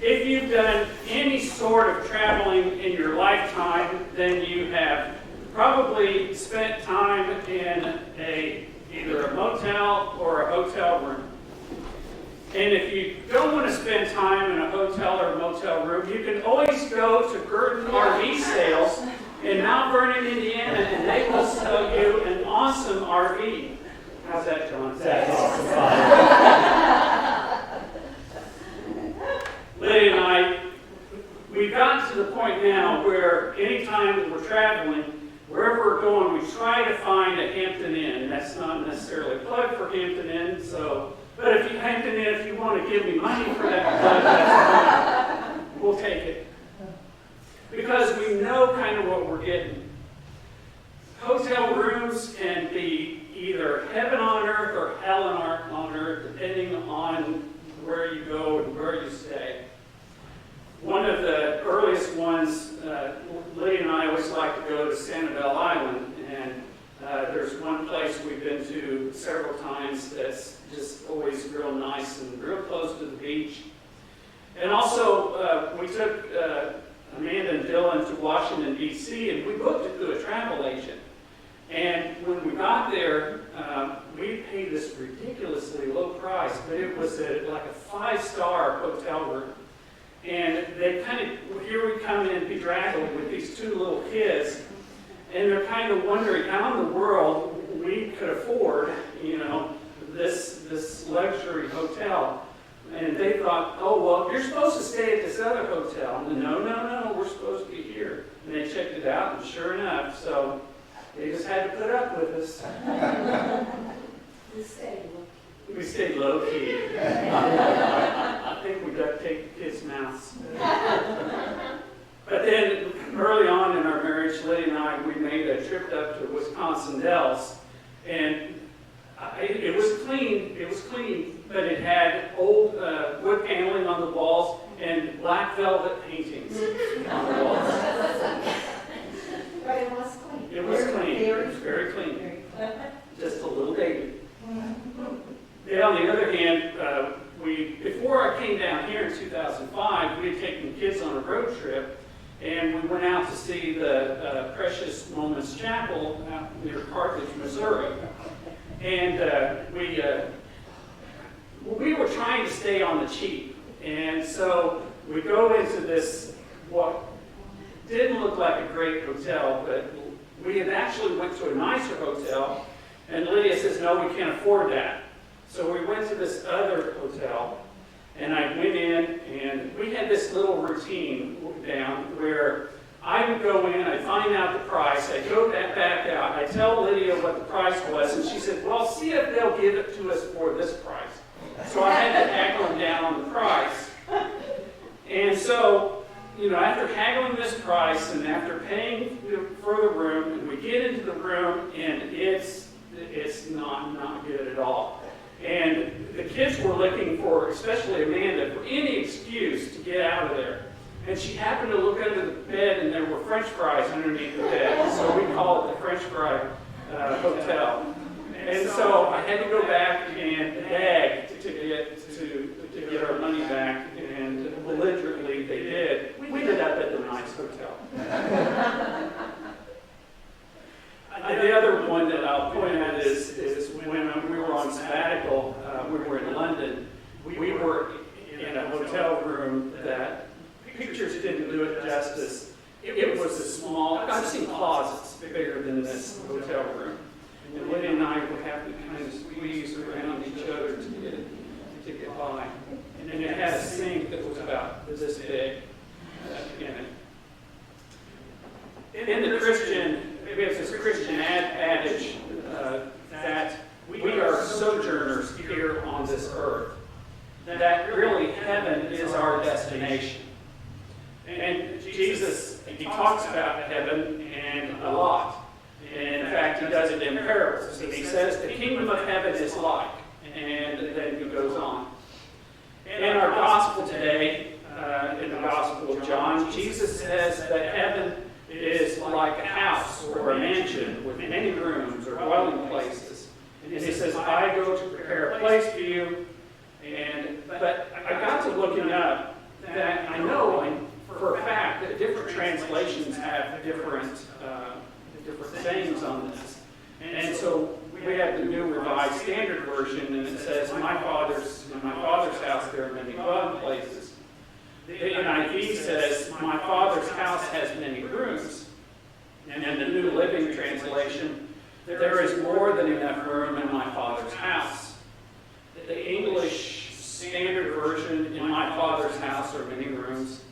If you've done any sort of traveling in your lifetime, then you have probably spent time in either a motel or a hotel room. And if you don't want to spend time in a hotel or a motel room, you can always go to Burton RV Sales in Mount Vernon, Indiana, and they will sell you an awesome RV. How's that, John? That's awesome. Lydia and I, we've gotten to the point now where anytime that we're traveling, wherever we're going, we try to find a Hampton Inn. That's not necessarily a plug for Hampton Inn, but if you Hampton Inn, if you want to give me money for that plug, that's fine. We'll take it. Because we know kind of what we're getting. Hotel rooms can be either heaven on earth or hell on earth, depending on where you go and where you stay. One of the earliest ones, Lydia and I always like to go to Sanibel Island, and there's one place we've been to several times that's just always real nice and real close to the beach. And also, we took Amanda and Dylan to Washington, D.C., and we booked it through a travel agent. And when we got there, we paid this ridiculously low price, but it was like a 5-star hotel room. And they kind of, here we come in bedraggled with these 2 little kids, and they're kind of wondering how in the world we could afford, this luxury hotel. And they thought, oh, well, you're supposed to stay at this other hotel. And no, we're supposed to be here. And they checked it out, and sure enough, so they just had to put up with us. We stayed low-key. I think we duct taped the kids' mouths. But then, early on in our marriage, Lydia and I, we made a trip up to Wisconsin Dells. And it was clean, but it had old wood paneling on the walls and black velvet paintings on the walls. But it was clean. It was clean. It was very clean. Just a little dated. Yeah, on the other hand, before I came down here in 2005, we had taken the kids on a road trip, and we went out to see the Precious Moments Chapel out near Carthage, Missouri. And we were trying to stay on the cheap. And so we go into this, what didn't look like a great hotel, but we had actually went to a nicer hotel, and Lydia says, no, we can't afford that. So we went to this other hotel, and I went in, and we had this little routine down where I would go in, I'd find out the price, I'd go back out, I'd tell Lydia what the price was, and she said, well, see if they'll give it to us for this price. So I had to haggle them down on the price. And so, after haggling this price and after paying for the room, and we get into the room, and it's not good at all. And the kids were looking for, especially Amanda, for any excuse to get out of there. And she happened to look under the bed, and there were French fries underneath the bed. So we call it the French Fry Hotel. And so I had to go back and beg to get our money back, and belligerently they did. We ended up at the nice hotel. The other one that I'll point out is when we were on sabbatical, we were in London. We were in a hotel room that pictures didn't do it justice. It was a small, I've seen closets bigger than this hotel room. And Lydia and I would have to kind of squeeze around each other to get by. And it had a sink that was about this big in it. In the Christian, maybe it's this Christian adage that we are sojourners here on this earth. That really heaven is our destination. And Jesus, he talks about heaven and a lot. And in fact, he does it in parables. He says the kingdom of heaven is like, and then he goes on. In our gospel today, in the Gospel of John, Jesus says that heaven is like a house or a mansion with many rooms or dwelling places. And he says, I go to prepare a place for you. But I got to looking up that I know for a fact that different translations have different sayings on this. And so we have the New Revised Standard Version, and it says, in my father's house there are many dwelling places. The NIV says, my father's house has many rooms. And the New Living Translation, there is more than enough room in my father's house. The English Standard Version, in my father's house are many rooms.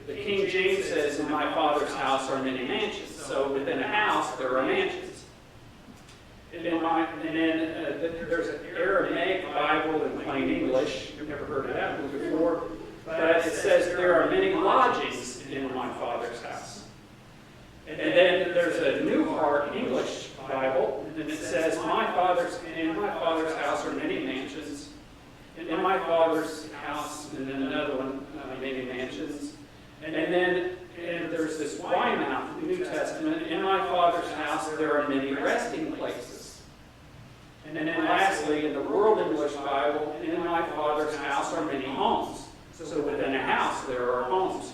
The King James says, in my father's house are many mansions. So within a house, there are mansions. And then there's an Aramaic Bible in plain English. You've never heard of that one before. But it says, there are many lodgings in my father's house. And then there's a New Heart English Bible, and it says, in my father's house are many mansions. And in my father's house, and then another one, many mansions. And then there's this Weymouth New Testament, in my father's house there are many resting places. And then lastly, in the World English Bible, in my father's house are many homes. So within a house there are homes.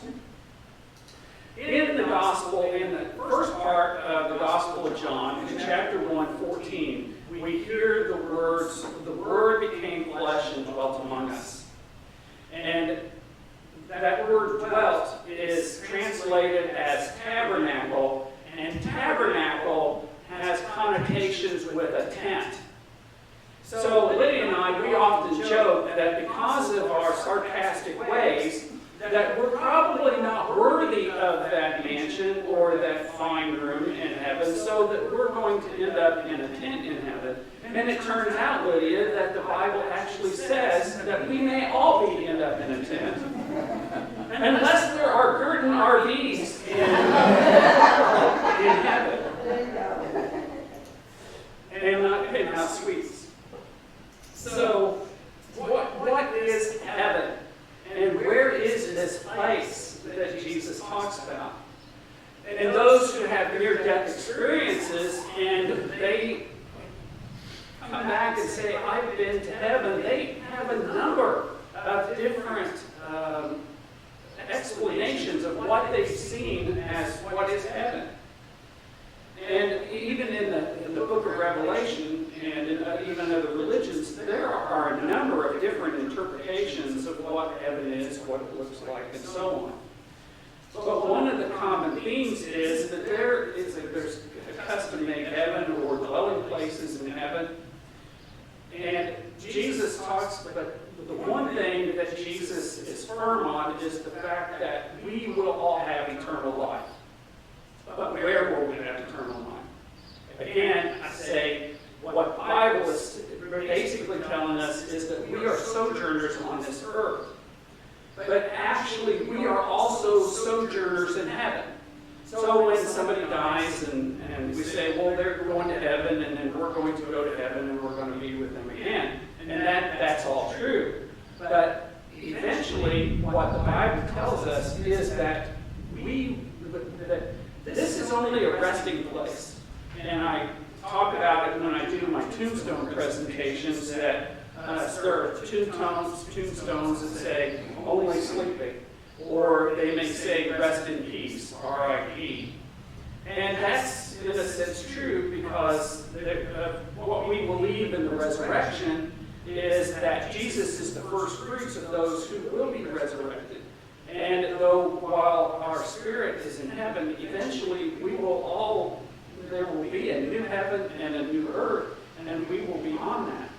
In the Gospel, in the first part of the Gospel of John, in chapter 1:14, we hear the words, the Word became flesh and dwelt among us. And that word dwelt is translated as tabernacle, and tabernacle has connotations with a tent. So Lydia and I, we often joke that because of our sarcastic ways, that we're probably not worthy of that mansion or that fine room in heaven, so that we're going to end up in a tent in heaven. And it turns out, Lydia, that the Bible actually says that we may all end up in a tent. Unless there are curtain RVs in heaven. And not penthouse suites. So, what is heaven? And where is this place that Jesus talks about? And those who have near-death experiences and they come back and say, I've been to heaven, they have a number of different explanations of what they've seen as what is heaven. And even in the book of Revelation and in even other religions, there are a number of different interpretations of what heaven is, what it looks like, and so on. But one of the common themes is that there's a custom-made heaven or dwelling places in heaven. And Jesus talks, but the one thing that Jesus is firm on is the fact that we will all have eternal life. But where will we have eternal life? Again, I say, what the Bible is basically telling us is that we are sojourners on this earth. But actually, we are also sojourners in heaven. So when somebody dies and we say, well, they're going to heaven, and then we're going to go to heaven, and we're going to be with them again. And that's all true. But eventually, what the Bible tells us is that this is only a resting place. And I talk about it when I do my tombstone presentations, that there are tombstones that say, only sleeping. Or they may say, rest in peace, R.I.P. And that's, in a sense, true because what we believe in the resurrection is that Jesus is the first fruits of those who will be resurrected. And though while our spirit is in heaven, eventually there will be a new heaven and a new earth, and we will be on that.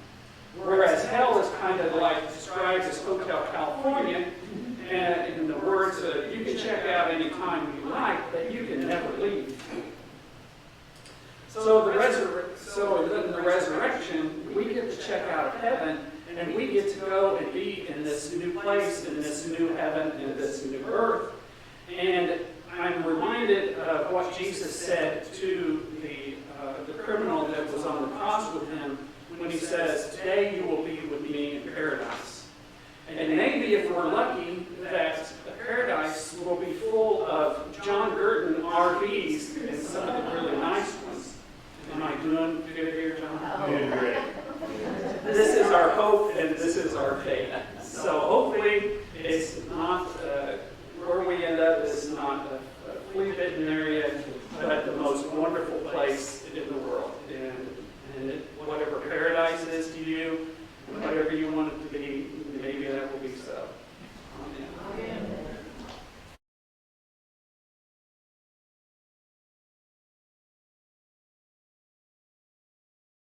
Whereas hell is kind of like described as Hotel California, and in the words of, you can check out any time you like, but you can never leave. So in the resurrection, we get to check out of heaven, and we get to go and be in this new place, in this new heaven, in this new earth. And I'm reminded of what Jesus said to the criminal that was on the cross with him when he says, today you will be with me in paradise. And maybe if we're lucky,